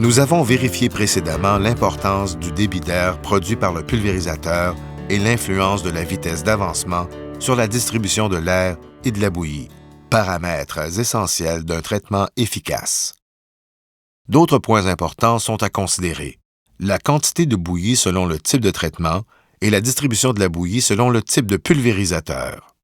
Nous avons vérifié précédemment l'importance du débit d'air produit par le pulvérisateur et l'influence de la vitesse d'avancement sur la distribution de l'air et de la bouillie, paramètres essentiels d'un traitement efficace. D'autres points importants sont à considérer. La quantité de bouillie selon le type de traitement et la distribution de la bouillie selon le type de pulvérisateur.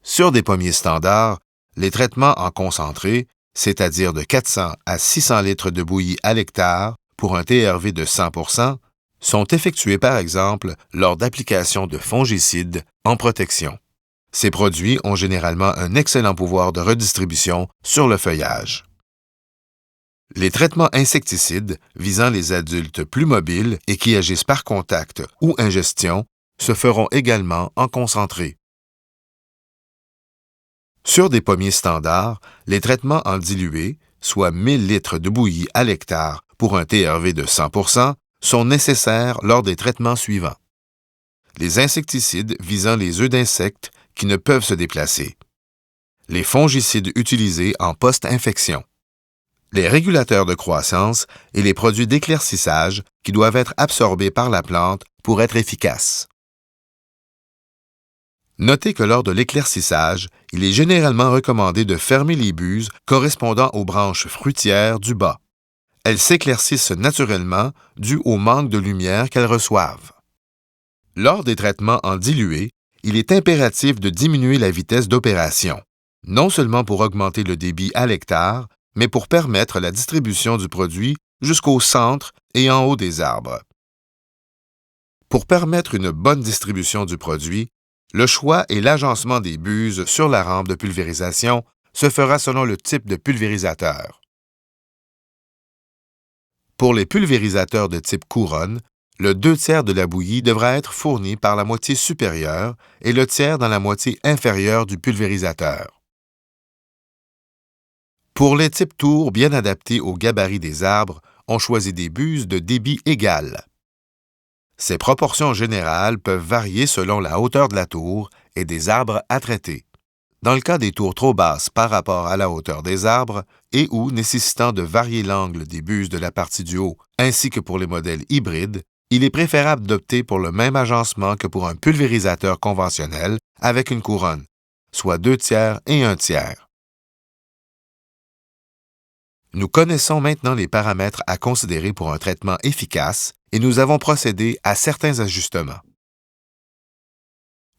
Sur des pommiers standards, les traitements en concentré, c'est-à-dire de 400 à 600 litres de bouillie à l'hectare pour un TRV de 100 %, sont effectués par exemple lors d'application de fongicides en protection. Ces produits ont généralement un excellent pouvoir de redistribution sur le feuillage. Les traitements insecticides visant les adultes plus mobiles et qui agissent par contact ou ingestion se feront également en concentré. Sur des pommiers standards, les traitements en dilué, soit 1000 litres de bouillie à l'hectare pour un TRV de 100 %, sont nécessaires lors des traitements suivants. Les insecticides visant les œufs d'insectes qui ne peuvent se déplacer. Les fongicides utilisés en post-infection. Les régulateurs de croissance et les produits d'éclaircissage qui doivent être absorbés par la plante pour être efficaces. Notez que lors de l'éclaircissage, il est généralement recommandé de fermer les buses correspondant aux branches fruitières du bas. Elles s'éclaircissent naturellement dû au manque de lumière qu'elles reçoivent. Lors des traitements en dilué, il est impératif de diminuer la vitesse d'opération, non seulement pour augmenter le débit à l'hectare, mais pour permettre la distribution du produit jusqu'au centre et en haut des arbres. Pour permettre une bonne distribution du produit, le choix et l'agencement des buses sur la rampe de pulvérisation se fera selon le type de pulvérisateur. Pour les pulvérisateurs de type couronne, le 2/3 de la bouillie devra être fourni par la moitié supérieure et le tiers dans la moitié inférieure du pulvérisateur. Pour les types tours bien adaptés au gabarit des arbres, on choisit des buses de débit égal. Ces proportions générales peuvent varier selon la hauteur de la tour et des arbres à traiter. Dans le cas des tours trop basses par rapport à la hauteur des arbres et ou nécessitant de varier l'angle des buses de la partie du haut, ainsi que pour les modèles hybrides, il est préférable d'opter pour le même agencement que pour un pulvérisateur conventionnel avec une couronne, soit 2/3 et 1/3. Nous connaissons maintenant les paramètres à considérer pour un traitement efficace et nous avons procédé à certains ajustements.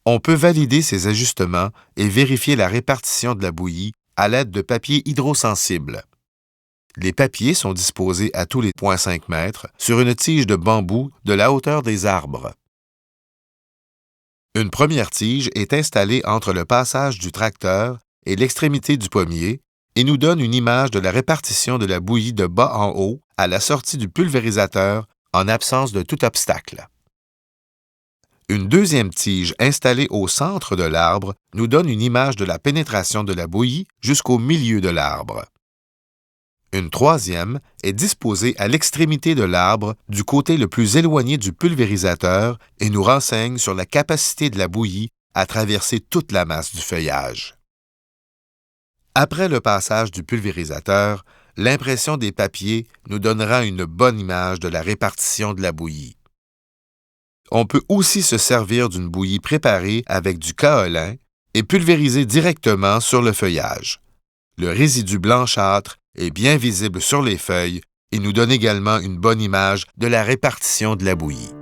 On peut valider ces ajustements et vérifier la répartition de la bouillie à l'aide de papiers hydrosensibles. Les papiers sont disposés à tous les 0,5 mètres sur une tige de bambou de la hauteur des arbres. Une première tige est installée entre le passage du tracteur et l'extrémité du pommier et nous donne une image de la répartition de la bouillie de bas en haut à la sortie du pulvérisateur en absence de tout obstacle. Une deuxième tige installée au centre de l'arbre nous donne une image de la pénétration de la bouillie jusqu'au milieu de l'arbre. Une troisième est disposée à l'extrémité de l'arbre du côté le plus éloigné du pulvérisateur et nous renseigne sur la capacité de la bouillie à traverser toute la masse du feuillage. Après le passage du pulvérisateur, l'impression des papiers nous donnera une bonne image de la répartition de la bouillie. On peut aussi se servir d'une bouillie préparée avec du kaolin et pulvériser directement sur le feuillage. Le résidu blanchâtre est bien visible sur les feuilles et nous donne également une bonne image de la répartition de la bouillie.